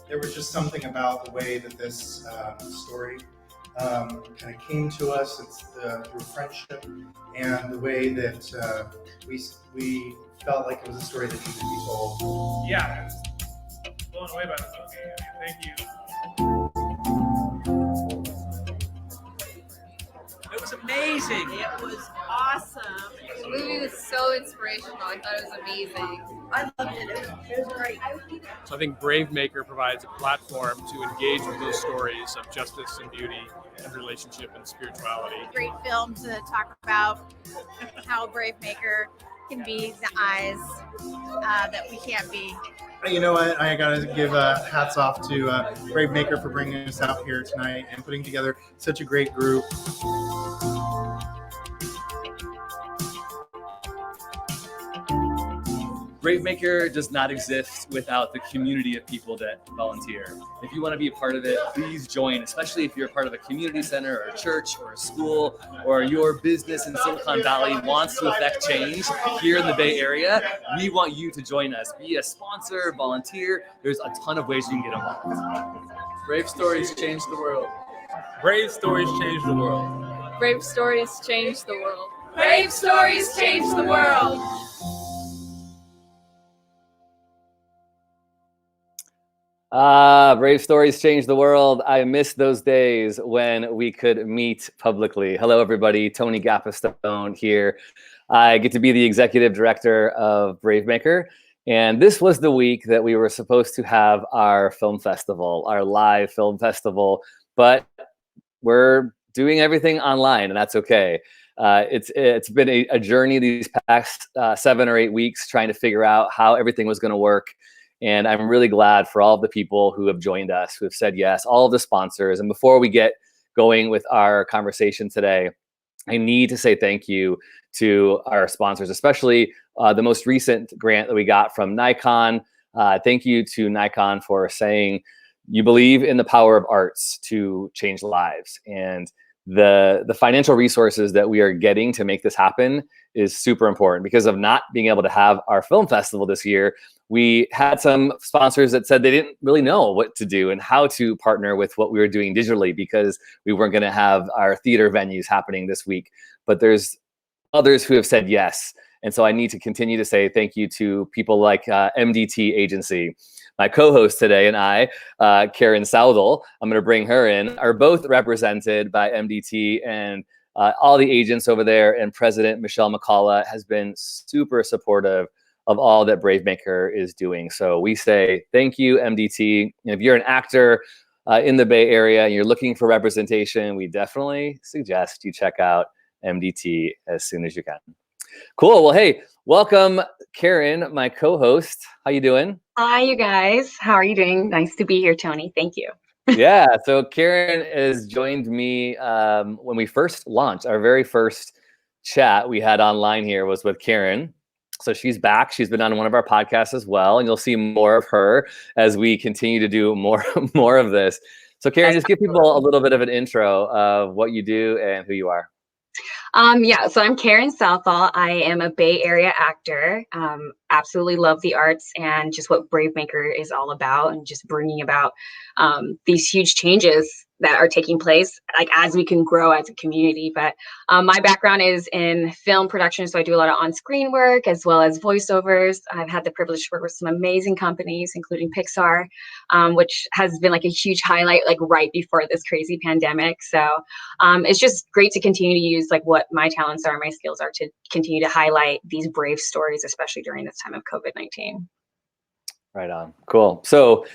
There was just something about the way that this story kind of came to us. It's through friendship and the way that we felt like it was a story that needed to be told. Yeah, I was blown away by the movie. Thank you. It was amazing. It was awesome. The movie was so inspirational. I thought it was amazing. I loved it. It was great. So I think Bravemaker provides a platform to engage with those stories of justice and beauty and relationship and spirituality. Great film to talk about how Bravemaker can be the eyes that we can't be. You know what? I gotta give hats off to Bravemaker for bringing us out here tonight and putting together such a great group. Bravemaker does not exist without the community of people that volunteer. If you want to be a part of it, please join, especially if you're a part of a community center or a church or a school or your business in Silicon Valley wants to affect change here in the Bay Area. We want you to join us. Be a sponsor, volunteer. There's a ton of ways you can get involved. Brave stories change the world. Brave stories change the world. Brave stories change the world. Brave stories change the world. Brave stories change the world. I miss those days when we could meet publicly. Hello, everybody. Tony Gappistone here. I get to be the executive director of Bravemaker. And this was the week that we were supposed to have our film festival, our live film festival, but we're doing everything online, and that's okay. It's been a journey these past 7 or 8 weeks trying to figure out how everything was going to work. And I'm really glad for all of the people who have joined us, who have said yes, all of the sponsors. And before we get going with our conversation today, I need to say thank you to our sponsors, especially the most recent grant that we got from Nikon. Thank you to Nikon for saying you believe in the power of arts to change lives. And the financial resources that we are getting to make this happen is super important. Because of not being able to have our film festival this year, we had some sponsors that said they didn't really know what to do and how to partner with what we were doing digitally, because we weren't going to have our theater venues happening this week. But there's others who have said yes. And so I need to continue to say thank you to people like MDT Agency. My co-host today and I, Karen Soudel, I'm going to bring her in, are both represented by MDT, and all the agents over there, and President Michelle McCullough has been super supportive of all that Bravemaker is doing. So we say thank you, MDT. And if you're an actor in the Bay Area and you're looking for representation, we definitely suggest you check out MDT as soon as you can. Cool. Well, hey, welcome, Karen, my co-host. How you doing? Hi, you guys. How are you doing? Nice to be here, Tony. Thank you. Yeah. So Karen has joined me when we first launched. Our very first chat we had online here was with Karen. So she's back. She's been on one of our podcasts as well, and you'll see more of her as we continue to do more of this. So Karen, just give people a little bit of an intro of what you do and who you are. Yeah, so I'm Karen Southall. I am a Bay Area actor. Absolutely love the arts and just what Bravemaker is all about, and just bringing about these huge changes that are taking place, like as we can grow as a community. But my background is in film production, so I do a lot of on-screen work as well as voiceovers. I've had the privilege to work with some amazing companies, including Pixar, which has been like a huge highlight, like right before this crazy pandemic. So it's just great to continue to use like what my talents are, my skills are, to continue to highlight these brave stories, especially during this time of COVID-19. Right on. Cool. So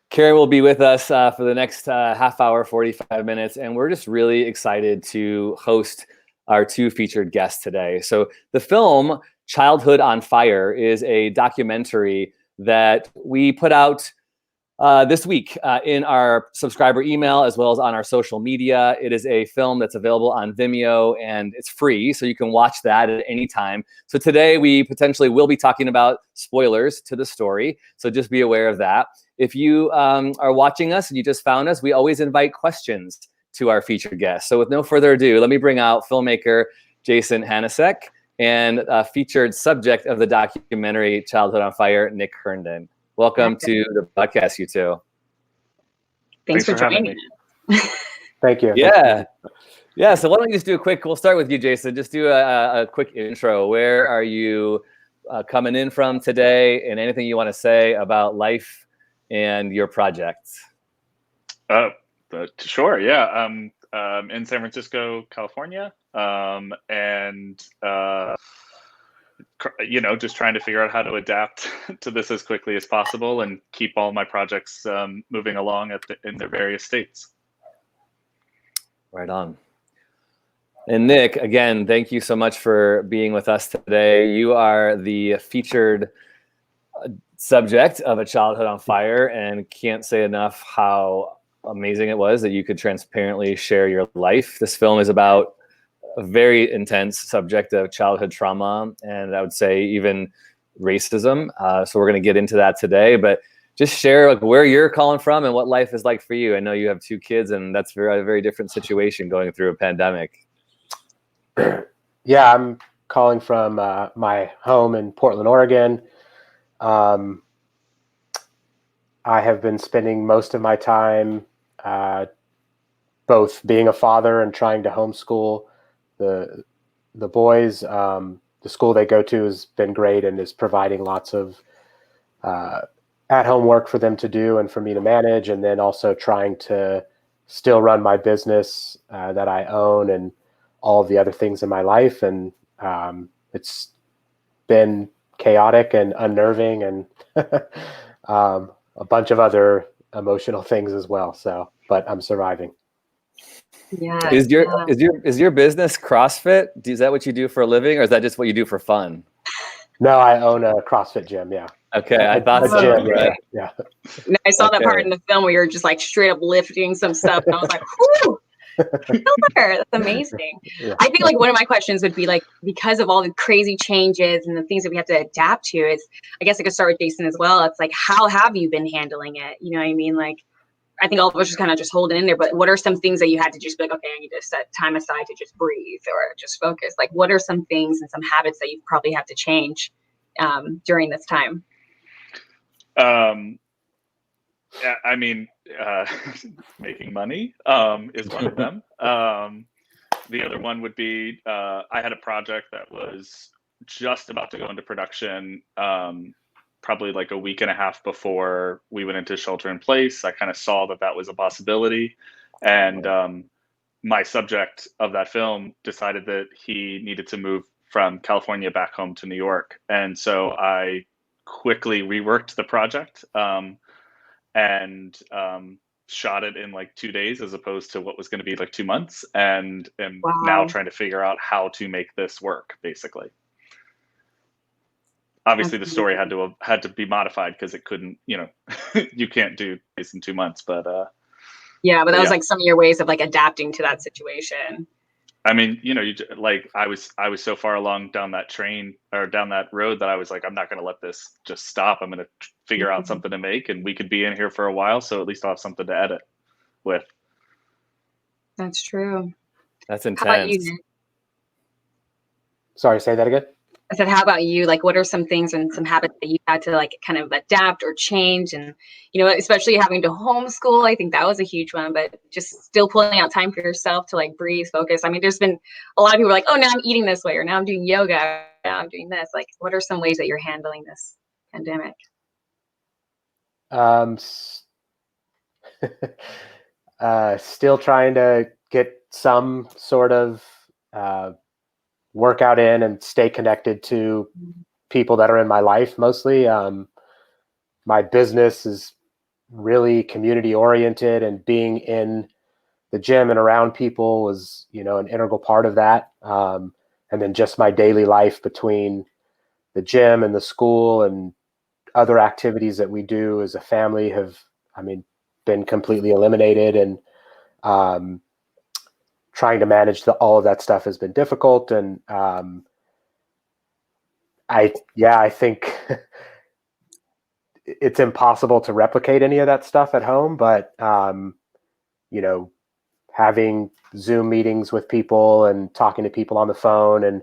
Karen will be with us for the next half hour, 45 minutes, and we're just really excited to host our two featured guests today. So the film Childhood on Fire is a documentary that we put out this week in our subscriber email, as well as on our social media. It is a film that's available on Vimeo, and it's free, so you can watch that at any time. So today we potentially will be talking about spoilers to the story, so just be aware of that. If you are watching us and you just found us, we always invite questions to our featured guests. So with no further ado, let me bring out filmmaker Jason Hanasik and featured subject of the documentary Childhood on Fire, Nick Hurndon. Welcome to the podcast, you two. Thanks for having joining. me. Thank you. Yeah. So why don't you just do a quick, we'll start with you, Jason. Just do a quick intro. Where are you coming in from today, and anything you want to say about life and your project? Sure, yeah. In San Francisco, California, and just trying to figure out how to adapt to this as quickly as possible and keep all my projects moving along in their various states. Right on. And Nick, again, thank you so much for being with us today. You are the featured subject of A Childhood on Fire, and can't say enough how amazing it was that you could transparently share your life. This film is about a very intense subject of childhood trauma, and I would say even racism. So we're going to get into that today, but just share where you're calling from and what life is like for you. I know you have 2 kids, and that's a very different situation going through a pandemic. Yeah, I'm calling from my home in Portland, Oregon. I have been spending most of my time both being a father and trying to homeschool the boys. The school they go to has been great and is providing lots of at-home work for them to do and for me to manage, and then also trying to still run my business that I own and all of the other things in my life. And it's been chaotic and unnerving and a bunch of other emotional things as well. So, but I'm surviving. Yeah. Is your business CrossFit? Is that what you do for a living, or is that just what you do for fun? No, I own a CrossFit gym. Yeah. Okay, I thought so. Gym, Right? Yeah. No, I saw that part in the film where you're just like straight up lifting some stuff, and I was like, "Whoo, killer! That's amazing." Yeah. I think like one of my questions would be like, because of all the crazy changes and the things that we have to adapt to, is I guess I could start with Jason as well. It's like, how have you been handling it? You know what I mean? Like, I think all of us just kind of just holding in there, but what are some things that you had to just be like, okay, I need to set time aside to just breathe or just focus? Like, what are some things and some habits that you probably have to change during this time? Yeah, I mean, making money is one of them. The other one would be I had a project that was just about to go into production, probably like a week and a half before we went into shelter in place. I kind of saw that was a possibility, and my subject of that film decided that he needed to move from California back home to New York, and so I quickly reworked the project and shot it in like 2 days as opposed to what was going to be like 2 months, and am now trying to figure out how to make this work, basically. Obviously the story had to be modified because it couldn't, you can't do this in 2 months, but yeah, but that was like some of your ways of like adapting to that situation. I mean, I was so far along down that train or down that road that I was like, I'm not going to let this just stop. I'm going to figure out something to make, and we could be in here for a while, so at least I'll have something to edit with. That's true. That's intense. How about you, Nick? Sorry, say that again. I said, how about you? Like, what are some things and some habits that you had to like kind of adapt or change? And, especially having to homeschool, I think that was a huge one, but just still pulling out time for yourself to like breathe, focus. I mean, there's been a lot of people like, oh, now I'm eating this way, or now I'm doing yoga, now I'm doing this. Like, what are some ways that you're handling this pandemic? Still trying to get some sort of workout in and stay connected to people that are in my life mostly. My business is really community oriented, and being in the gym and around people was, an integral part of that. And then just my daily life between the gym and the school and other activities that we do as a family have I mean, been completely eliminated, and trying to manage all of that stuff has been difficult. And I think it's impossible to replicate any of that stuff at home, but you know, having Zoom meetings with people and talking to people on the phone, and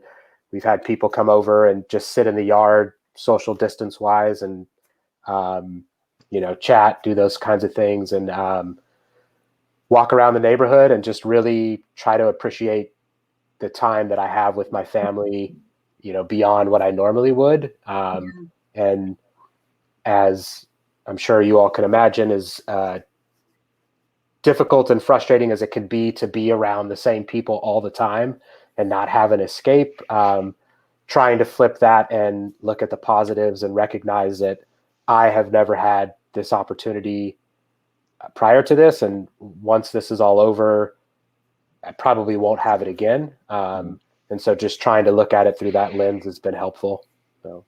we've had people come over and just sit in the yard, social distance wise, and you know, chat, do those kinds of things, and walk around the neighborhood and just really try to appreciate the time that I have with my family, you know, beyond what I normally would. And as I'm sure you all can imagine, as difficult and frustrating as it can be to be around the same people all the time and not have an escape, trying to flip that and look at the positives and recognize that I have never had this opportunity prior to this. And once this is all over, I probably won't have it again. And so just trying to look at it through that lens has been helpful. So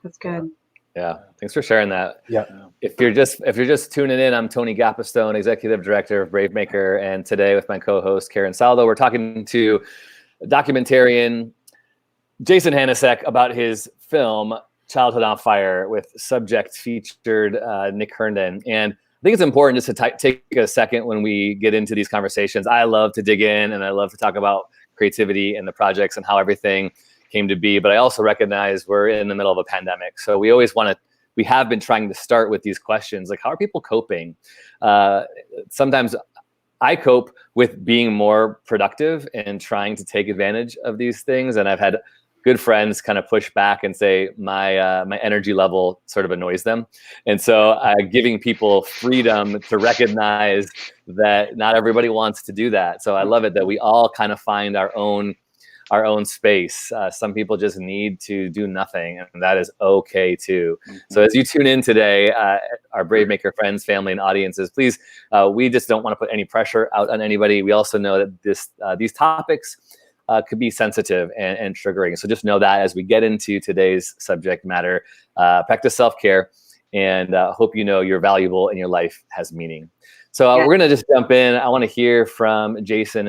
that's good. Yeah, thanks for sharing that. Yeah. If you're just tuning in, I'm Tony Gapistone, Executive Director of Bravemaker, and today with my co-host Karen Saldo, we're talking to documentarian Jason Hanasik about his film Childhood on Fire, with subject featured Nick Hurndon. And I think it's important just to take a second when we get into these conversations. I love to dig in, and I love to talk about creativity and the projects and how everything came to be. But I also recognize we're in the middle of a pandemic. So we always we have been trying to start with these questions, like, how are people coping? Sometimes I cope with being more productive and trying to take advantage of these things. And I've had good friends kind of push back and say my energy level sort of annoys them. And so giving people freedom to recognize that not everybody wants to do that. So I love it that we all kind of find our own space. Some people just need to do nothing, and that is okay too. So as you tune in today, our Bravemaker friends, family, and audiences, please, we just don't want to put any pressure out on anybody. We also know that these topics could be sensitive and triggering. So just know that as we get into today's subject matter, practice self-care, and hope you know you're valuable and your life has meaning. So we're going to just jump in. I want to hear from Jason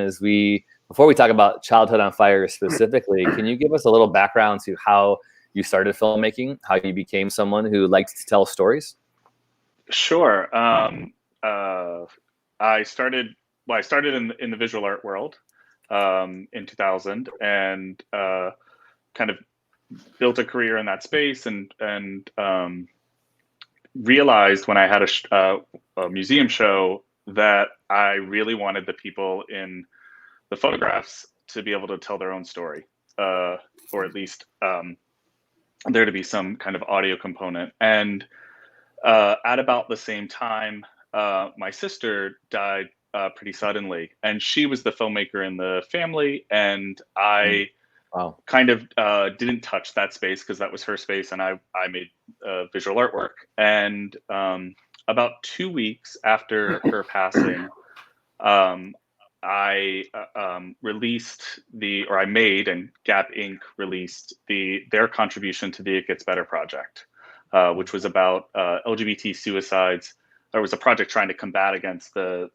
before we talk about Childhood on Fire specifically. Can you give us a little background to how you started filmmaking, how you became someone who liked to tell stories? Sure. I started in the visual art world in 2000, and kind of built a career in that space, and realized when I had a museum show that I really wanted the people in the photographs to be able to tell their own story, or at least there to be some kind of audio component. And at about the same time, my sister died pretty suddenly, and she was the filmmaker in the family, and I kind of didn't touch that space because that was her space, and I made visual artwork. And about 2 weeks after her passing, I made, and Gap Inc. released their contribution to the It Gets Better project, which was about LGBT suicides. There was a project trying to combat against the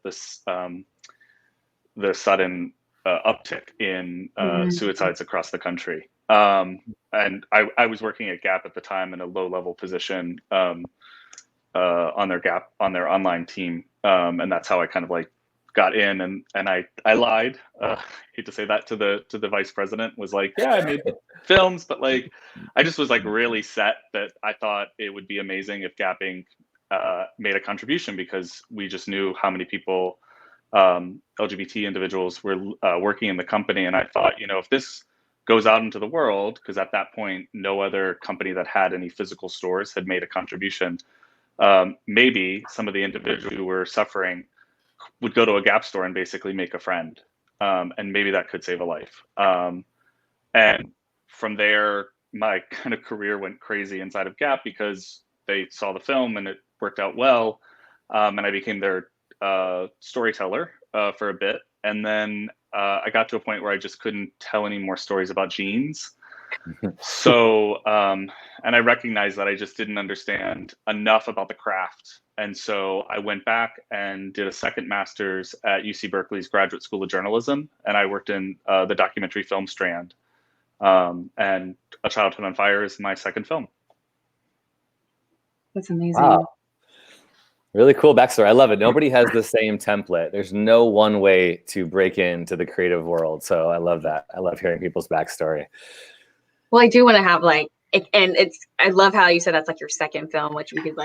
sudden uptick in suicides across the country. And I was working at Gap at the time in a low-level position on their online team, and that's how I kind of like got in, and I lied. Hate to say that to the vice president. Was like, yeah, I made films, but like I just was like really set that I thought it would be amazing if Gap Inc. Made a contribution, because we just knew how many people, LGBT individuals, were working in the company. And I thought, if this goes out into the world, because at that point no other company that had any physical stores had made a contribution, maybe some of the individuals who were suffering would go to a Gap store and basically make a friend, and maybe that could save a life. And from there, my kind of career went crazy inside of Gap, because they saw the film and it worked out well, and I became their storyteller for a bit. And then I got to a point where I just couldn't tell any more stories about jeans. So, and I recognized that I just didn't understand enough about the craft. And so I went back and did a second master's at UC Berkeley's Graduate School of Journalism. And I worked in the documentary film strand. And A Childhood on Fire is my second film. That's amazing. Wow. Really cool backstory. I love it. Nobody has the same template. There's no one way to break into the creative world. So I love that. I love hearing people's backstory. Well, I do want to have I love how you said that's like your second film, which we could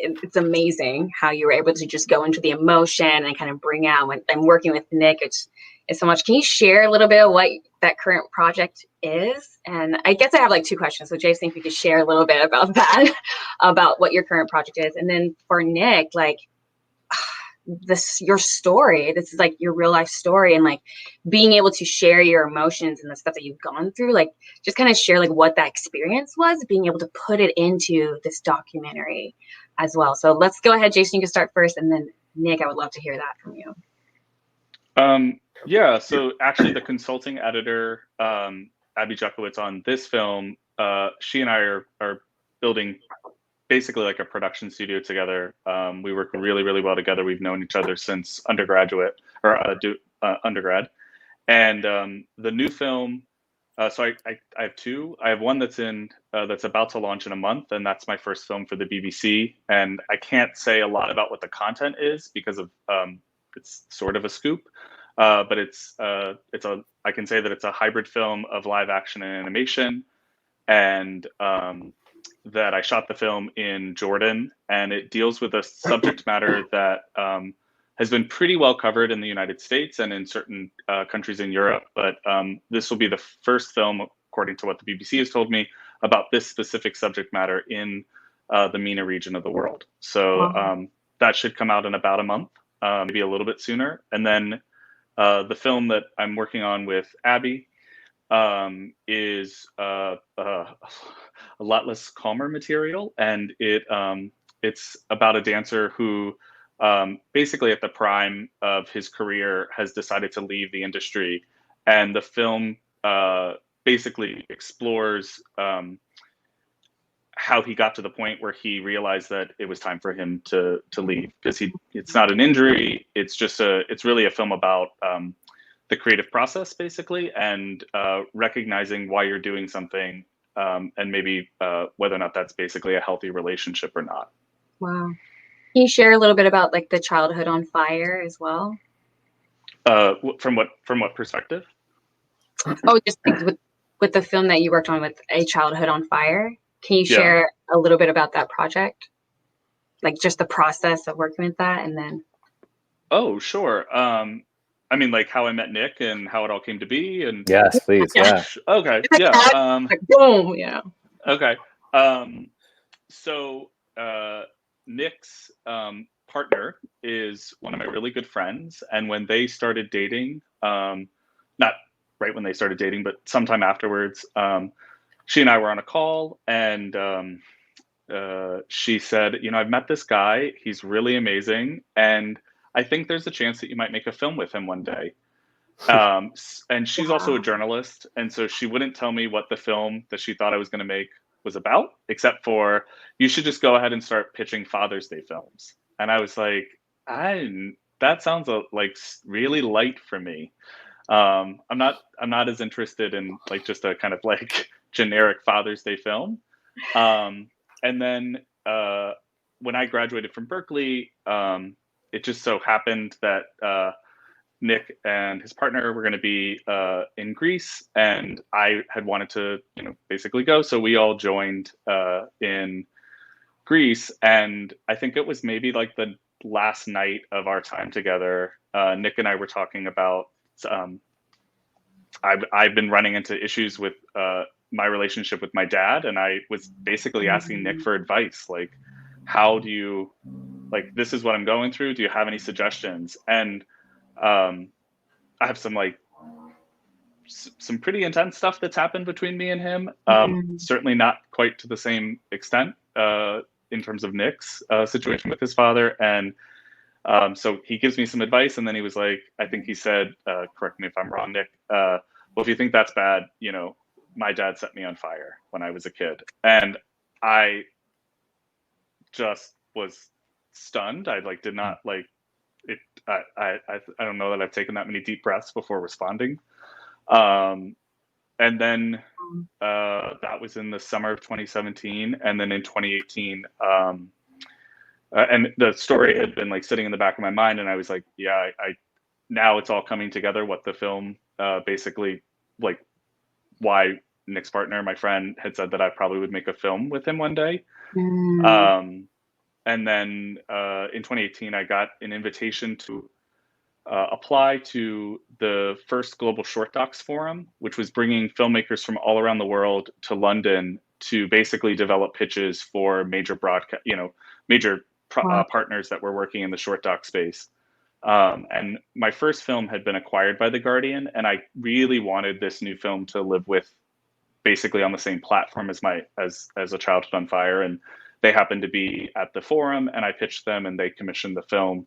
it's amazing how you were able to just go into the emotion and kind of bring out when I'm working with Nick. It's so much. Can you share a little bit of what that current project is? And I guess I have like two questions. So Jason, if you could share a little bit about that, about what your current project is. And then for Nick, like your story, this is like your real life story, and like being able to share your emotions and the stuff that you've gone through, like just kind of share like what that experience was, being able to put it into this documentary as well. So let's go ahead, Jason, you can start first, and then Nick, I would love to hear that from you. Yeah, so actually the consulting editor, Abby Jukowitz, on this film, she and I are building basically like a production studio together. We work really, really well together. We've known each other since undergrad. And the new film, so I have two. I have one that's about to launch in a month, and that's my first film for the BBC. And I can't say a lot about what the content is because of it's sort of a scoop. But I can say that it's a hybrid film of live action and animation, and that I shot the film in Jordan, and it deals with a subject matter that has been pretty well covered in the United States and in certain countries in Europe. But this will be the first film, according to what the BBC has told me, about this specific subject matter in the MENA region of the world. So that should come out in about a month, maybe a little bit sooner. And then the film that I'm working on with Abby is a lot less calmer material, and it's about a dancer who basically at the prime of his career has decided to leave the industry, and the film basically explores how he got to the point where he realized that it was time for him to leave, because it's not an injury, it's really a film about the creative process basically, and recognizing why you're doing something, and maybe whether or not that's basically a healthy relationship or not. Wow. Can you share a little bit about like the Childhood on Fire as well? From what perspective? Oh, just with the film that you worked on with A Childhood on Fire. Can you share a little bit about that project? Like just the process of working with that, and then. Oh, sure. I mean, like how I met Nick and how it all came to be, and yes, please, yeah. Okay, yeah. Like boom, yeah. Okay. So Nick's partner is one of my really good friends, and when they started dating, not right when they started dating, but sometime afterwards, she and I were on a call, and she said, I've met this guy. He's really amazing, and I think there's a chance that you might make a film with him one day. And she's also a journalist, and so she wouldn't tell me what the film that she thought I was going to make was about, except for, you should just go ahead and start pitching Father's Day films. And I was like, that sounds like really light for me. I'm not as interested in like just a kind of like generic Father's Day film. And then when I graduated from Berkeley, it just so happened that Nick and his partner were going to be in Greece, and I had wanted to, basically go. So we all joined in Greece, and I think it was maybe like the last night of our time together. Nick and I were talking about. I've been running into issues with my relationship with my dad, and I was basically asking Nick for advice, like, how do you, like, this is what I'm going through. Do you have any suggestions? And I have some pretty intense stuff that's happened between me and him. Certainly not quite to the same extent in terms of Nick's situation with his father. And so he gives me some advice, and then he was like, I think he said, correct me if I'm wrong, Nick, well, if you think that's bad, my dad set me on fire when I was a kid, and I just was stunned. I like did not like it. I don't know that I've taken that many deep breaths before responding. And then that was in the summer of 2017, and then in 2018, and the story had been like sitting in the back of my mind, and I was like, yeah, I now it's all coming together. What the film basically, like, why Nick's partner, my friend, had said that I probably would make a film with him one day. And then in 2018, I got an invitation to apply to the first Global Short Docs Forum, which was bringing filmmakers from all around the world to London to basically develop pitches for major broadcast, partners that were working in the short doc space. And my first film had been acquired by The Guardian, and I really wanted this new film to live with basically on the same platform as A Childhood on Fire. And they happened to be at the forum, and I pitched them, and they commissioned the film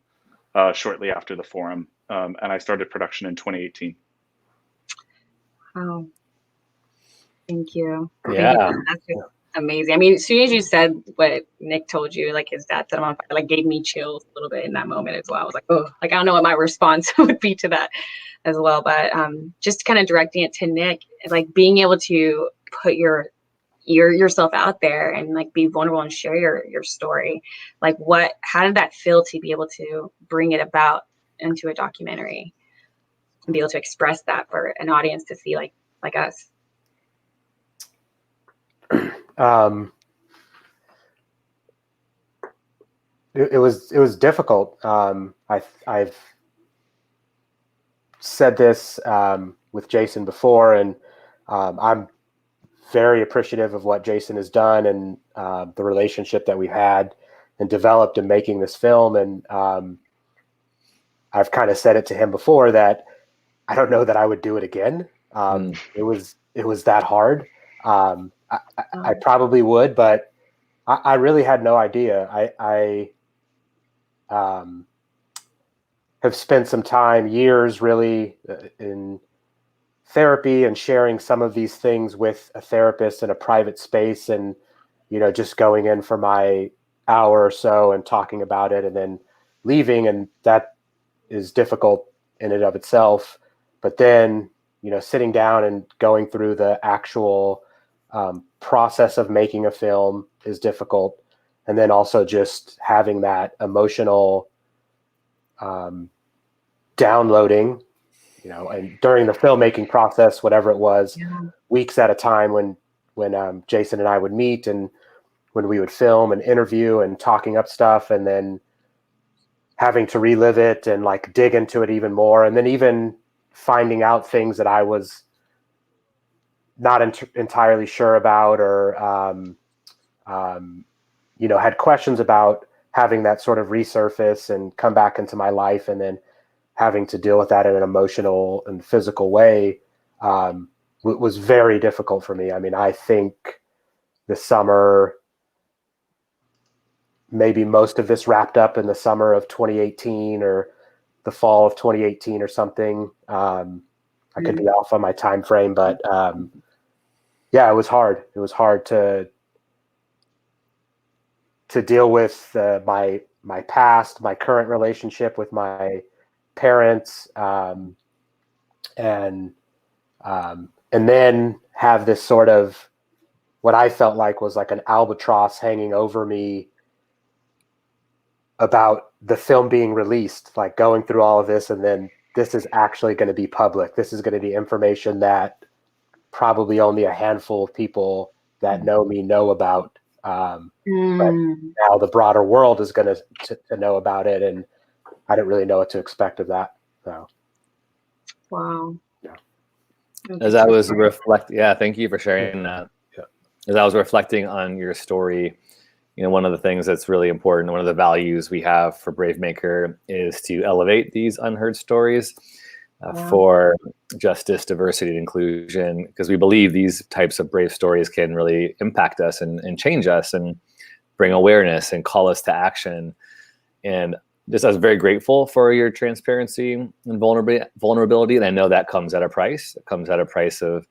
shortly after the forum. And I started production in 2018. Wow. Thank you. Yeah. That's just amazing. I mean, as soon as you said what Nick told you, like his dad set him on fire, like gave me chills a little bit in that moment as well. I was like, oh, like I don't know what my response would be to that as well. But just kind of directing it to Nick, like being able to put yourself out there and like be vulnerable and share your story. Like how did that feel to be able to bring it about into a documentary and be able to express that for an audience to see like us? It was difficult. I've said this with Jason before, and I'm very appreciative of what Jason has done and the relationship that we've had and developed in making this film. And I've kind of said it to him before that I don't know that I would do it again. It was that hard. I probably would, but I really had no idea. I have spent some time, years really, in therapy and sharing some of these things with a therapist in a private space, and just going in for my hour or so and talking about it and then leaving, and that is difficult in and of itself. But then sitting down and going through the actual process of making a film is difficult, and then also just having that emotional downloading, and during the filmmaking process, whatever it was, weeks at a time, when Jason and I would meet, and when we would film and interview and talking up stuff, and then having to relive it and like dig into it even more, and then even finding out things that I was not entirely sure about, or had questions about, having that sort of resurface and come back into my life, and then having to deal with that in an emotional and physical way was very difficult for me. I mean, I think the summer, maybe most of this wrapped up in the summer of 2018 or the fall of 2018 or something. I could be off on my time frame, but yeah, it was hard. It was hard to deal with my past, my current relationship with my parents, and then have this sort of what I felt like was like an albatross hanging over me about the film being released, like going through all of this, and then this is actually going to be public. This is going to be information that probably only a handful of people that know me know about. But now the broader world is going to know about it, and I didn't really know what to expect of that. So, wow. Yeah. As I was thank you for sharing that. Yeah. As I was reflecting on your story, one of the things that's really important, one of the values we have for Brave Maker, is to elevate these unheard stories for justice, diversity, and inclusion, because we believe these types of brave stories can really impact us and change us and bring awareness and call us to action. And I was very grateful for your transparency and vulnerability. And I know that comes at a price. It comes at a price of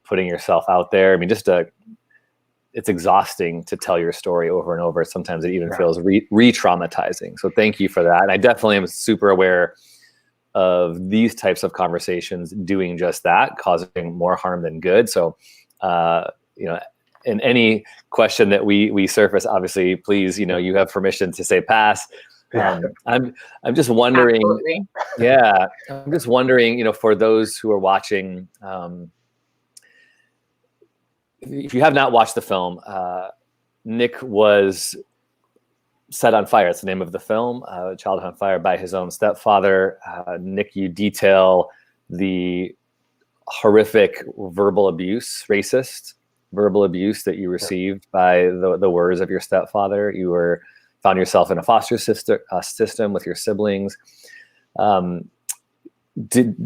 putting yourself out there. I mean, it's exhausting to tell your story over and over. Sometimes it even feels re-traumatizing. So thank you for that. And I definitely am super aware of these types of conversations doing just that, causing more harm than good. So, in any question that we surface, obviously, please, you have permission to say pass. I'm just wondering. Absolutely. Yeah, I'm just wondering, for those who are watching, if you have not watched the film, Nick was set on fire. It's the name of the film, Child on Fire, by his own stepfather. Nick, you detail the horrific racist verbal abuse that you received by the words of your stepfather. You found yourself in a foster system with your siblings. Do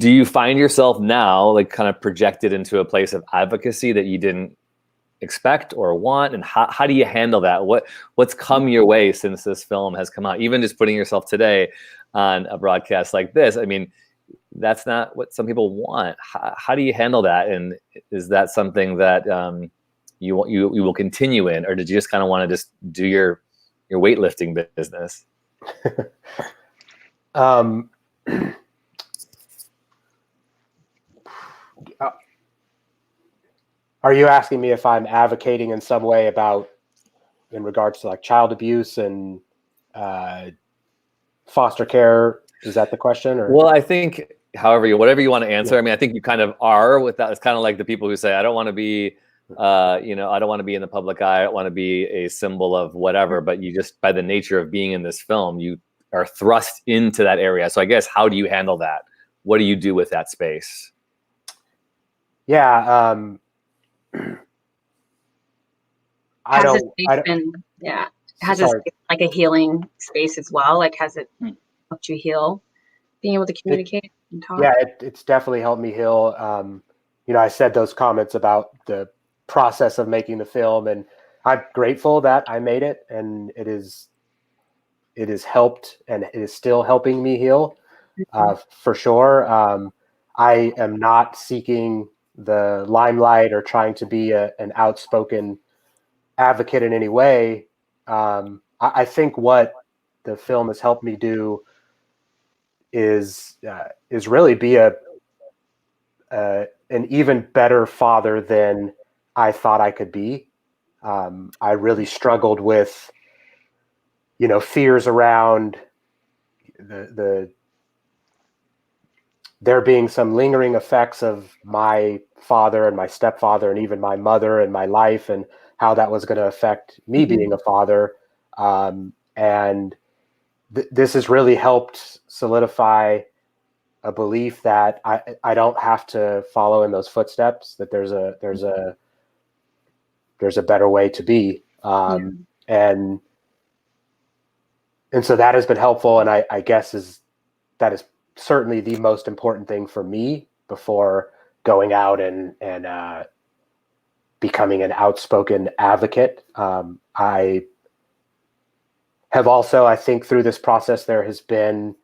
you find yourself now like kind of projected into a place of advocacy that you didn't expect or want, and how do you handle that? What's come your way since this film has come out? Even just putting yourself today on a broadcast like this, I mean, that's not what some people want. How do you handle that? And is that something that you will continue in, or did you just kind of want to just do your weightlifting business? Are you asking me if I'm advocating in some way in regards to like child abuse and foster care? Is that the question? Or? Well, I think whatever you want to answer. I mean, I think you kind of are with that. It's kind of like the people who say, I don't want to be, I don't want to be in the public eye. I don't want to be a symbol of whatever, but you just, by the nature of being in this film, you are thrust into that area. So I guess, how do you handle that? What do you do with that space? Yeah. Has it like a healing space as well? Like, has it helped you heal, being able to communicate and talk? Yeah, it's definitely helped me heal. I said those comments about the process of making the film, and I'm grateful that I made it, and it has helped, and it is still helping me heal, for sure. I am not seeking the limelight or trying to be an outspoken advocate in any way. I think what the film has helped me do is really be an even better father than I thought I could be. I really struggled with, fears around there being some lingering effects of my father and my stepfather and even my mother in my life, and how that was going to affect me being a father. And this has really helped solidify a belief that I don't have to follow in those footsteps, that there's a better way to be. And so that has been helpful. And I guess that is certainly the most important thing for me before going out and becoming an outspoken advocate. I have also, I think through this process, there has been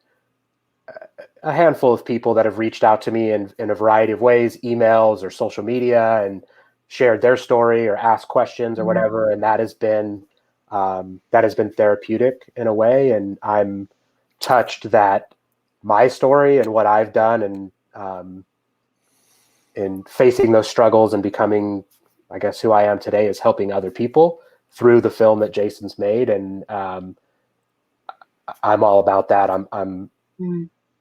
a handful of people that have reached out to me in a variety of ways, emails or social media, and shared their story or asked questions or whatever. And that has been therapeutic in a way. And I'm touched that my story and what I've done and in facing those struggles and becoming, I guess, who I am today is helping other people through the film that Jason's made. And I'm all about that. I'm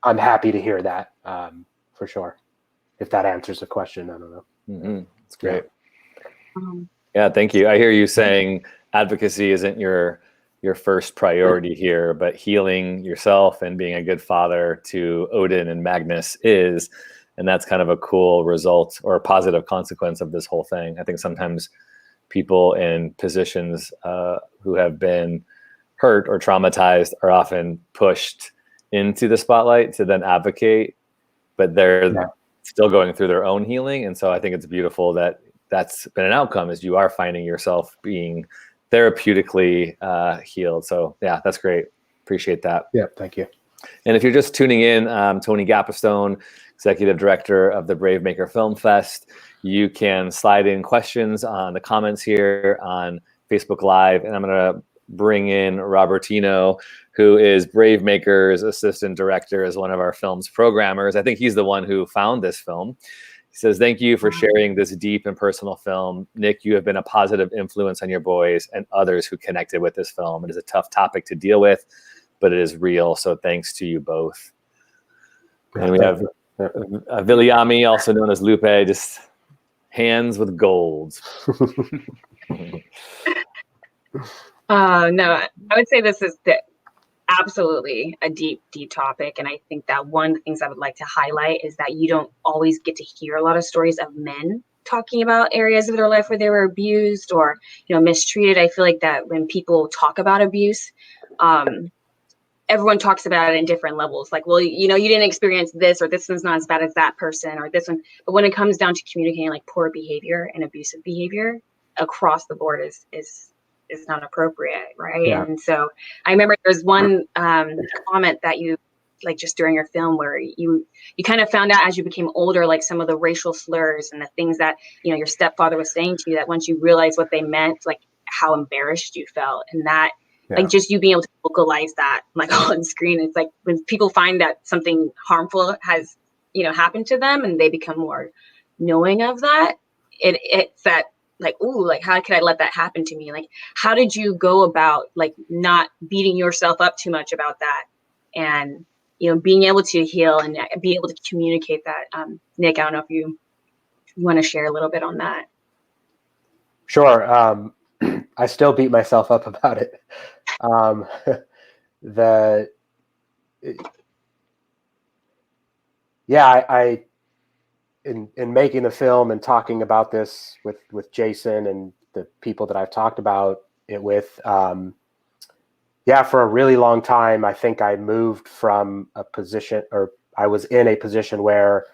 happy to hear that, for sure. If that answers the question, I don't know. That's great. Yeah, thank you. I hear you saying advocacy isn't your first priority here, but healing yourself and being a good father to Odin and Magnus is, and that's kind of a cool result or a positive consequence of this whole thing. I think sometimes people in positions who have been hurt or traumatized are often pushed into the spotlight to then advocate, but they're still going through their own healing. And so I think it's beautiful that that's been an outcome, is you are finding yourself being therapeutically healed. So yeah, that's great. Appreciate that. Yeah, thank you. And if you're just tuning in, Tony Gapistone, executive director of the Brave Maker Film Fest. You can slide in questions on the comments here on Facebook Live, and I'm going to bring in Robertino, who is Brave Maker's assistant director, as one of our film's programmers. I think he's the one who found this film. He says, "Thank you for sharing this deep and personal film. Nick, you have been a positive influence on your boys and others who connected with this film. It is a tough topic to deal with, but it is real. So thanks to you both." And we have Viliami, also known as Lupe, just hands with gold. No, I would say this is absolutely a deep, deep topic. And I think that one of the things I would like to highlight is that you don't always get to hear a lot of stories of men talking about areas of their life where they were abused or, mistreated. I feel like that when people talk about abuse, everyone talks about it in different levels. Like, well, you didn't experience this, or this one's not as bad as that person, or this one. But when it comes down to communicating like poor behavior and abusive behavior across the board is not appropriate, right? Yeah. And so I remember there's one comment that you, like, just during your film, where you kind of found out as you became older, like some of the racial slurs and the things that your stepfather was saying to you, that once you realized what they meant, like how embarrassed you felt, and that like just you being able to vocalize that like on screen. It's like when people find that something harmful has happened to them and they become more knowing of that, it's that like, ooh, like how could I let that happen to me? Like, how did you go about like not beating yourself up too much about that, and being able to heal and be able to communicate that? Nick, I don't know if you want to share a little bit on that. Sure. I still beat myself up about it. I in making the film and talking about this with Jason and the people that I've talked about it with, for a really long time, I think I moved from a position, or I was in a position where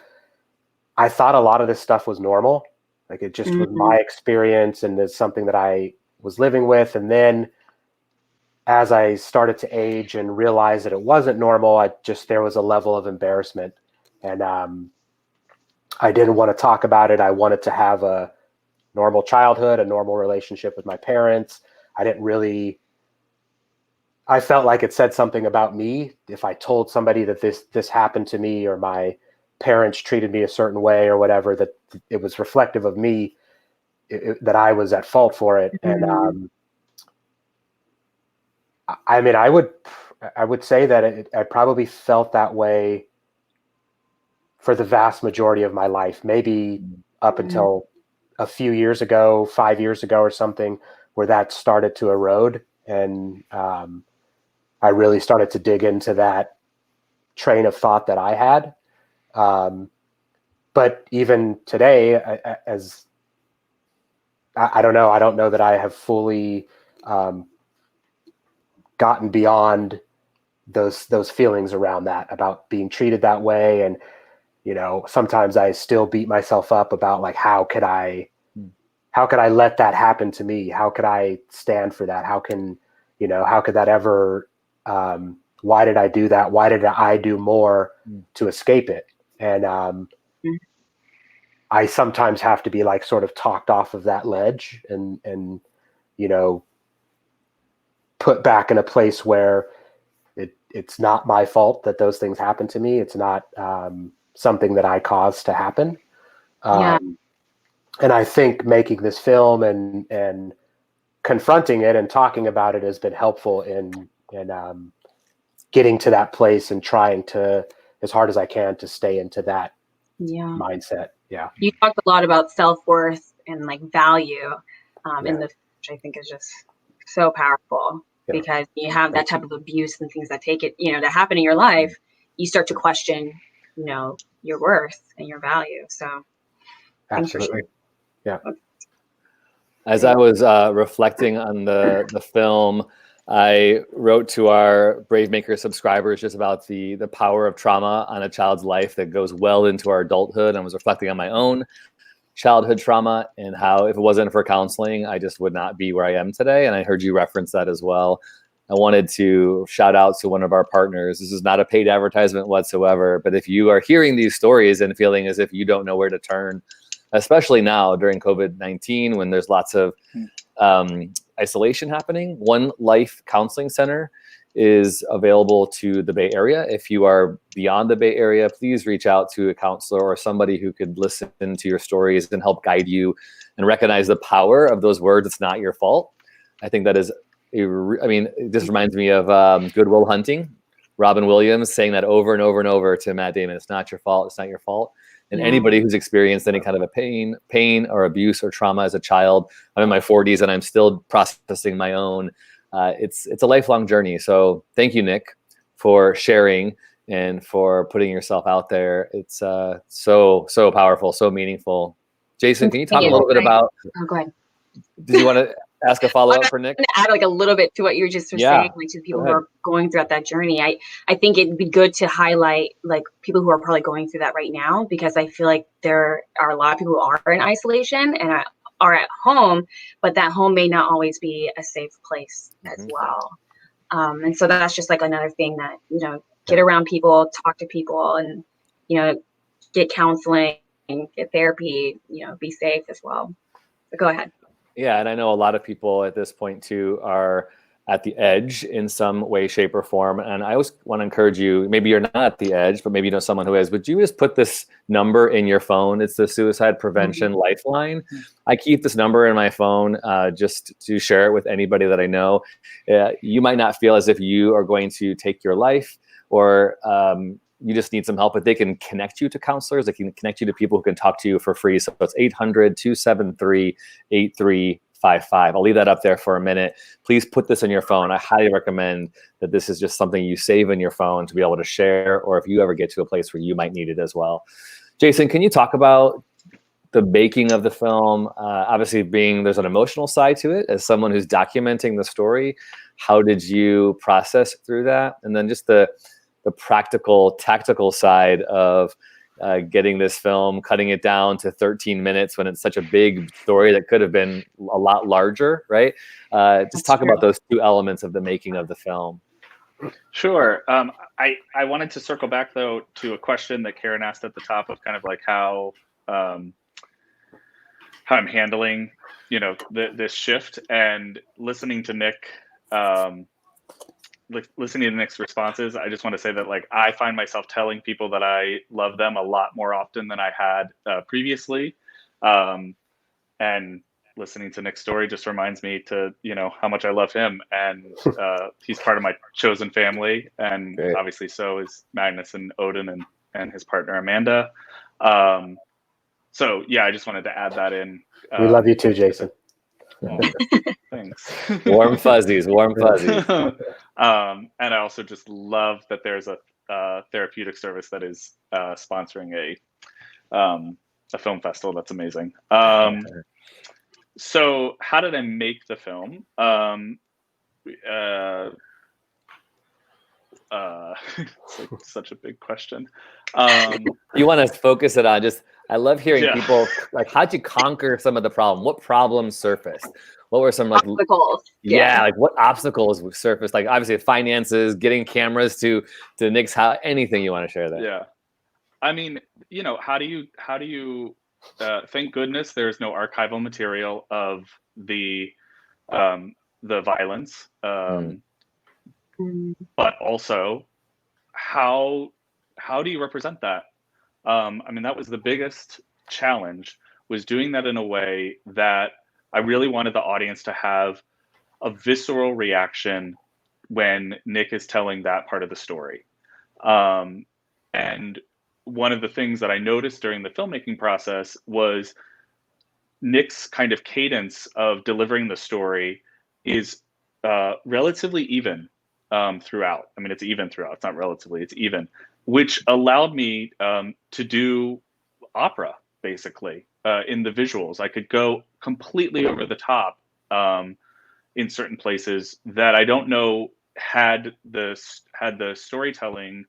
I thought a lot of this stuff was normal. Like it just was my experience and it's something that I was living with. And then as I started to age and realize that it wasn't normal, there was a level of embarrassment, and I didn't want to talk about it. I wanted to have a normal childhood, a normal relationship with my parents. I felt like it said something about me if I told somebody that this happened to me, or my parents treated me a certain way or whatever, that it was reflective of me, that I was at fault for it. And I mean, I would say that I probably felt that way for the vast majority of my life, maybe up until a few years ago, 5 years ago or something, where that started to erode. And I really started to dig into that train of thought that I had. But even today, I don't know that I have fully gotten beyond those feelings around that, about being treated that way. And sometimes I still beat myself up about like, how could I let that happen to me? How could I stand for that? How could that ever, why did I do that? Why did I do more to escape it? And I sometimes have to be like sort of talked off of that ledge and put back in a place where it's not my fault that those things happen to me. It's not something that I caused to happen. And I think making this film and confronting it and talking about it has been helpful in getting to that place and trying to, as hard as I can, to stay into that mindset. Yeah. You talked a lot about self-worth and like value in the, which I think is just so powerful, because you have that type of abuse and things that take it, that happen in your life, you start to question, your worth and your value. So thanks for sharing. Yeah. As I was reflecting on the film, I wrote to our Brave Maker subscribers just about the power of trauma on a child's life that goes well into our adulthood. I was reflecting on my own childhood trauma and how if it wasn't for counseling, I just would not be where I am today. And I heard you reference that as well. I wanted to shout out to one of our partners. This is not a paid advertisement whatsoever, but if you are hearing these stories and feeling as if you don't know where to turn, especially now during COVID-19, when there's lots of isolation happening, One Life Counseling Center is available to the Bay Area. If you are beyond the Bay Area, please reach out to a counselor or somebody who could listen to your stories and help guide you and recognize the power of those words. It's not your fault. I think that is, this reminds me of Good Will Hunting. Robin Williams saying that over and over and over to Matt Damon. It's not your fault. It's not your fault. And anybody who's experienced any kind of a pain or abuse or trauma as a child, I'm in my 40s and I'm still processing my own. It's a lifelong journey. So thank you, Nick, for sharing and for putting yourself out there. It's so powerful, so meaningful. Jason, can you talk a little bit about? Oh, go ahead. Did you want to ask a follow-up for Nick? I'm gonna add like a little bit to what you just were saying, like to people who are going throughout that journey. I think it'd be good to highlight like people who are probably going through that right now, because I feel like there are a lot of people who are in isolation and are at home, but that home may not always be a safe place as well. And so that's just like another thing that, get around people, talk to people, and, get counseling, get therapy, be safe as well. So go ahead. Yeah, and I know a lot of people at this point too are at the edge in some way, shape, or form. And I always want to encourage you, maybe you're not at the edge, but maybe you know someone who is, would you just put this number in your phone? It's the Suicide Prevention Lifeline. I keep this number in my phone just to share it with anybody that I know. You might not feel as if you are going to take your life, or you just need some help, but they can connect you to counselors. They can connect you to people who can talk to you for free. So it's 800-273-8355. I'll leave that up there for a minute. Please put this in your phone. I highly recommend that this is just something you save in your phone to be able to share, or if you ever get to a place where you might need it as well. Jason, can you talk about the making of the film? Obviously, there's an emotional side to it. As someone who's documenting the story, how did you process through that? And then just the practical, tactical side of getting this film, cutting it down to 13 minutes when it's such a big story that could have been a lot larger, right? Just talk about those two elements of the making of the film. Sure. I wanted to circle back though to a question that Karen asked at the top of kind of like how I'm handling, this shift, and listening to Nick. Listening to Nick's responses, I just want to say that like I find myself telling people that I love them a lot more often than I had previously, and listening to Nick's story just reminds me to how much I love him, and he's part of my chosen family, and obviously so is Magnus and Odin and his partner Amanda. So yeah, I just wanted to add that in. We love you too, Jason. Thanks. Warm fuzzies. And I also just love that there's a therapeutic service that is sponsoring a film festival. That's amazing. So how did I make the film? It's like such a big question. You want to focus it on I love hearing people like, how'd you conquer some of the problem? What problems surfaced? What were some like obstacles? Like what obstacles surfaced? Like obviously finances, getting cameras to Nick's house, anything you want to share there. Yeah. I mean, how do you thank goodness there's no archival material of the violence. But also how do you represent that? I mean, that was the biggest challenge, was doing that in a way that I really wanted the audience to have a visceral reaction when Nick is telling that part of the story. And one of the things that I noticed during the filmmaking process was Nick's kind of cadence of delivering the story is relatively even throughout. I mean, it's even throughout. It's not relatively, it's even, which allowed me to do opera, basically, in the visuals. I could go completely over the top in certain places that I don't know had the storytelling,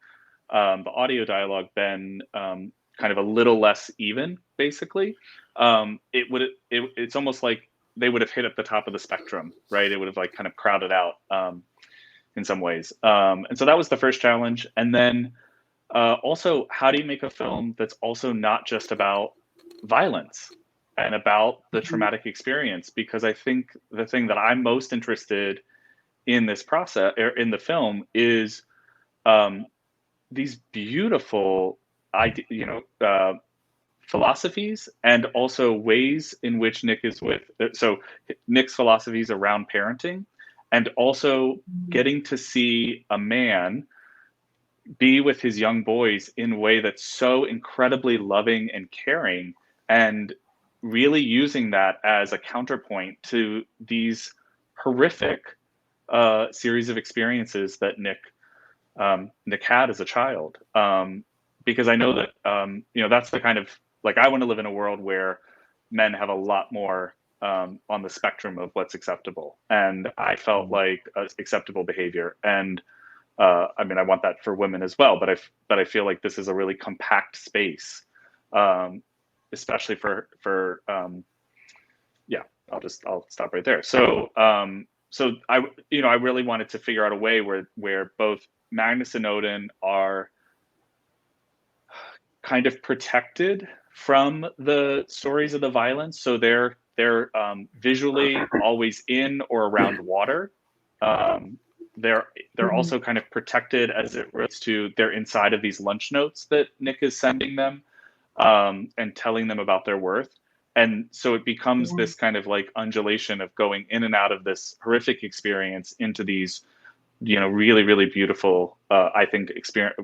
the audio dialogue been kind of a little less even, basically. It's almost like they would have hit at the top of the spectrum, right? It would have like kind of crowded out. in some ways. And so that was the first challenge. And then also, how do you make a film that's also not just about violence and about the traumatic experience? Because I think the thing that I'm most interested in this process, or in the film, is these beautiful, philosophies, and also ways in which Nick is with. So Nick's philosophies around parenting, and also getting to see a man be with his young boys in a way that's so incredibly loving and caring, and really using that as a counterpoint to these horrific series of experiences that Nick had as a child. Because I know that that's the kind of, like, I want to live in a world where men have a lot more on the spectrum of what's acceptable, and I felt like acceptable behavior. And I mean, I want that for women as well, but I feel like this is a really compact space, especially for I'll stop right there. So I really wanted to figure out a way where both Magnus and Odin are kind of protected from the stories of the violence. So they're visually always in or around water. They're also kind of protected as it relates to, they're inside of these lunch notes that Nick is sending them, and telling them about their worth. And so it becomes this kind of like undulation of going in and out of this horrific experience into these, really, really beautiful, I think,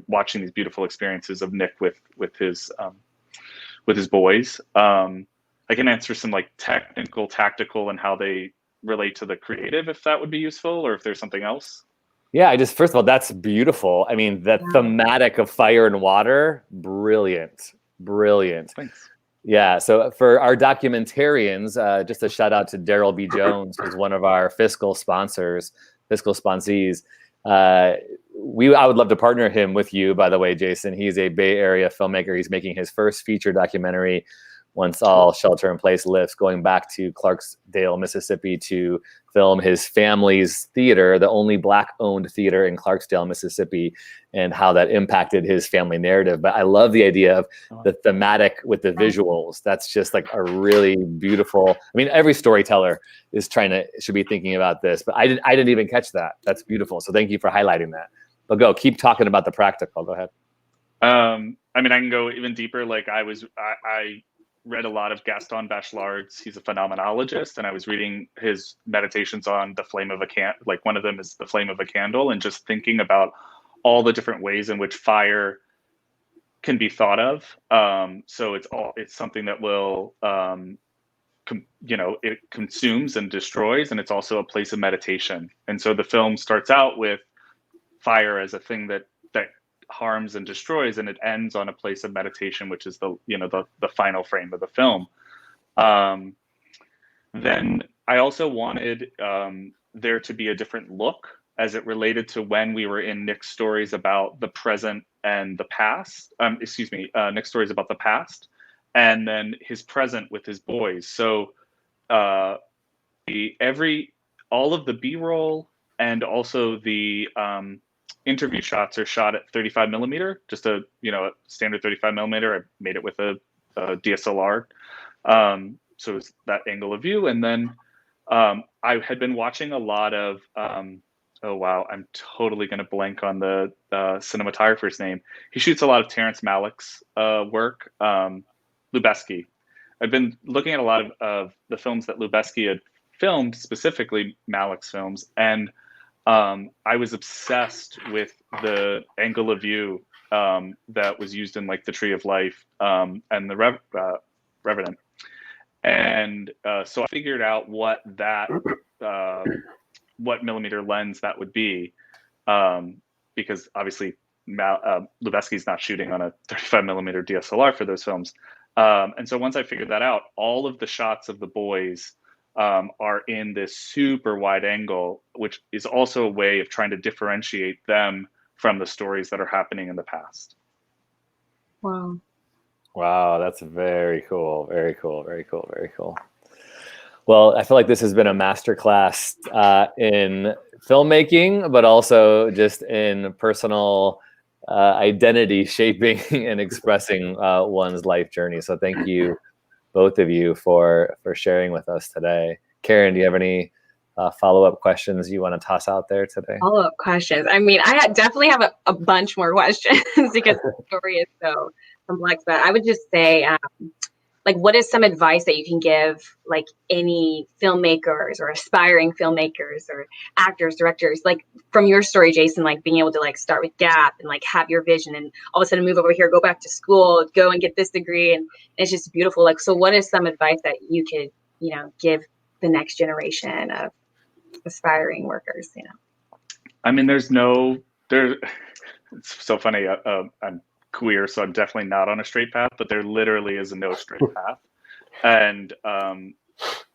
watching these beautiful experiences of Nick with his boys. I can answer some like technical, tactical, and how they relate to the creative, if that would be useful, or if there's something else. Yeah, first of all, that's beautiful. I mean, the thematic of fire and water, brilliant. Thanks. Yeah, so for our documentarians, just a shout out to Daryl B. Jones, who's one of our fiscal sponsees. I would love to partner him with you, by the way, Jason. He's a Bay Area filmmaker. He's making his first feature documentary once all shelter in place lifts, going back to Clarksdale, Mississippi, to film his family's theater, the only Black-owned theater in Clarksdale, Mississippi, and how that impacted his family narrative. But I love the idea of the thematic with the visuals. That's just like a really beautiful. I mean, every storyteller should be thinking about this, but I didn't even catch that. That's beautiful. So thank you for highlighting that. But keep talking about the practical. Go ahead. I mean, I can go even deeper. Like I read a lot of Gaston Bachelard's. He's a phenomenologist, and I was reading his meditations on the flame of a candle. Like one of them is the flame of a candle, and just thinking about all the different ways in which fire can be thought of. So it's something that will, it consumes and destroys, and it's also a place of meditation. And so the film starts out with fire as a thing that harms and destroys, and it ends on a place of meditation, which is the final frame of the film. Then I also wanted there to be a different look as it related to when we were in Nick's stories about the present and the past. Nick's stories about the past, and then his present with his boys. So all of the B-roll and also the interview shots are shot at 35 millimeter, just a standard 35 millimeter. I made it with a DSLR, so it's that angle of view. And then I had been watching a lot of oh wow, I'm totally going to blank on the cinematographer's name. He shoots a lot of Terrence Malick's work, Lubeski. I've been looking at a lot of the films that Lubeski had filmed, specifically Malick's films, and I was obsessed with the angle of view that was used in like The Tree of Life and the Revenant. And so I figured out what millimeter lens that would be, because obviously Lubeski's not shooting on a 35 millimeter DSLR for those films. And so once I figured that out, all of the shots of the boys are in this super wide angle, which is also a way of trying to differentiate them from the stories that are happening in the past. Wow. Wow, that's very cool. Very cool. Very cool. Very cool. Well, I feel like this has been a masterclass in filmmaking, but also just in personal identity shaping and expressing one's life journey. So thank you, both of you, for sharing with us today. Karen, do you have any follow-up questions you want to toss out there today? Follow-up questions. I mean, definitely have a bunch more questions because the story is so complex. But I would just say, like, what is some advice that you can give, like, any filmmakers or aspiring filmmakers or actors, directors, like, from your story, Jason, like being able to like start with Gap and like have your vision and all of a sudden move over here, go back to school, go and get this degree, and it's just beautiful. Like, so what is some advice that you could, you know, give the next generation of aspiring workers? You know, I mean, it's so funny. I'm queer, so I'm definitely not on a straight path, but there literally is no straight path. And,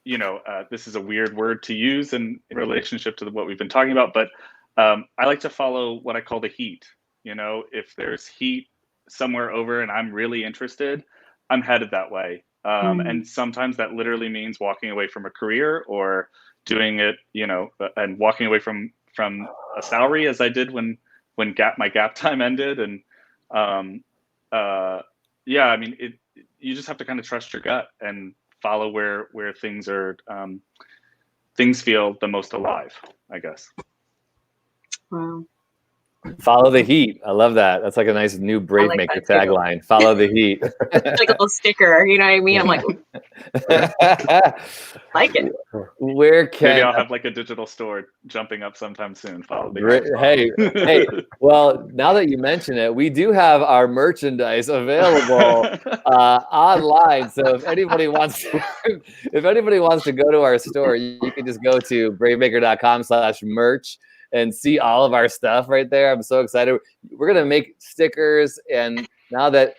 you know, this is a weird word to use in relationship to what we've been talking about, but I like to follow what I call the heat. You know, if there's heat somewhere over and I'm really interested, I'm headed that way. And sometimes that literally means walking away from a career or doing it, you know, and walking away from a salary, as I did when my Gap time ended. And yeah, I mean, you just have to kind of trust your gut and follow where things are, things feel the most alive, I guess. wow. Follow the heat. I love that. That's like a nice new Brave like Maker that too. tagline. Follow the heat. It's like a little sticker, you know what I mean? I'm like, like it. Where can Maybe I'll have like a digital store jumping up sometime soon. Follow the hey, well, now that you mention it, we do have our merchandise available online. So if anybody wants to go to our store, you can just go to bravemaker.com/merch and see all of our stuff right there. I'm so excited. We're gonna make stickers, and now that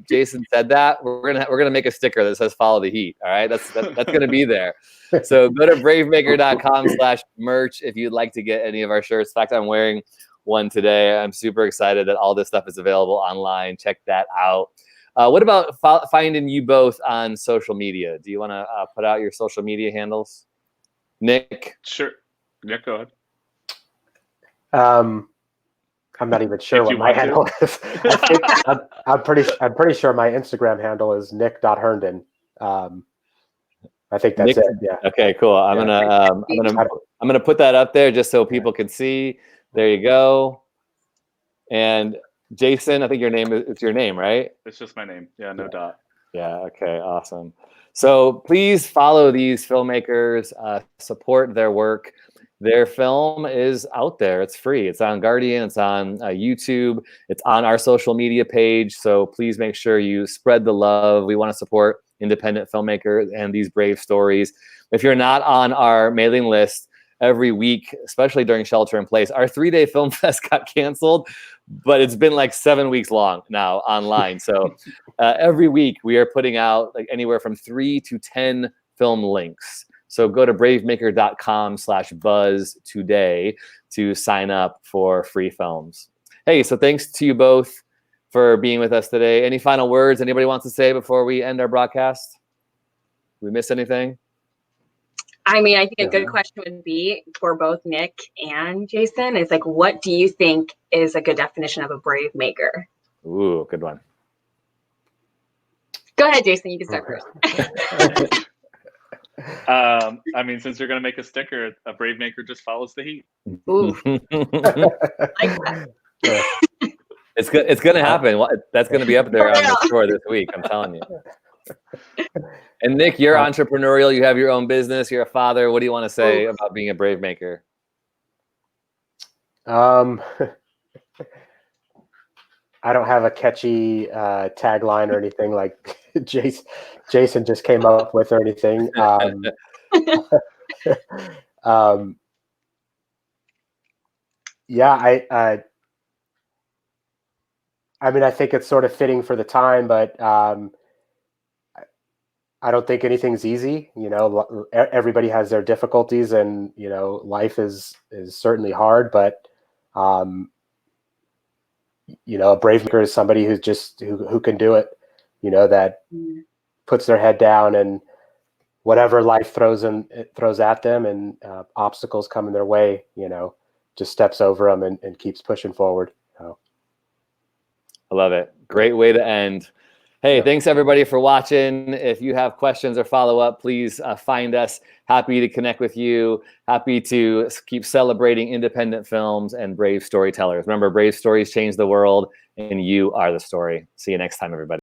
Jason said that, we're gonna make a sticker that says "Follow the Heat." All right, that's gonna be there. So go to bravemaker.com/merch if you'd like to get any of our shirts. In fact, I'm wearing one today. I'm super excited that all this stuff is available online. Check that out. What about finding you both on social media? Do you want to put out your social media handles, Nick? Sure. Yeah, go ahead. I'm not even sure what my handle is. I'm pretty sure my Instagram handle is nick.herndon. I think that's Nick, it. Yeah. Okay, cool. I'm gonna put that up there just so people can see. There you go. And Jason, I think it's your name, right? It's just my name. Yeah, no dot. Yeah. Okay. Awesome. So please follow these filmmakers. Support their work. Their film is out there. It's free. It's on Guardian. It's on YouTube. It's on our social media page. So please make sure you spread the love. We want to support independent filmmakers and these brave stories. If you're not on our mailing list, every week, especially during shelter in place, our 3-day film fest got canceled, but it's been like 7 weeks long now online. So every week we are putting out like anywhere from 3 to 10 film links. So go to bravemaker.com/buzz today to sign up for free films. Hey, so thanks to you both for being with us today. Any final words anybody wants to say before we end our broadcast? We miss anything? I mean, I think a good question would be for both Nick and Jason is like, what do you think is a good definition of a brave maker? Ooh, good one. Go ahead, Jason. You can start first. I mean, since you're going to make a sticker, a brave maker just follows the heat. Ooh. Like that. It's going to happen. That's going to be up there on the store this week. I'm telling you. And Nick, you're entrepreneurial. You have your own business. You're a father. What do you want to say about being a brave maker? I don't have a catchy tagline or anything like Jason just came up with or anything. Yeah, I mean, I think it's sort of fitting for the time, but I don't think anything's easy. You know, everybody has their difficulties, and you know, life is certainly hard. But you know, a brave maker is somebody who can do it. You know, that puts their head down and whatever life throws at them, and obstacles coming their way, just steps over them and keeps pushing forward. So. I love it. Great way to end. Hey, Yep. Thanks everybody for watching. If you have questions or follow up, please find us. Happy to connect with you. Happy to keep celebrating independent films and brave storytellers. Remember, brave stories change the world, and you are the story. See you next time, everybody.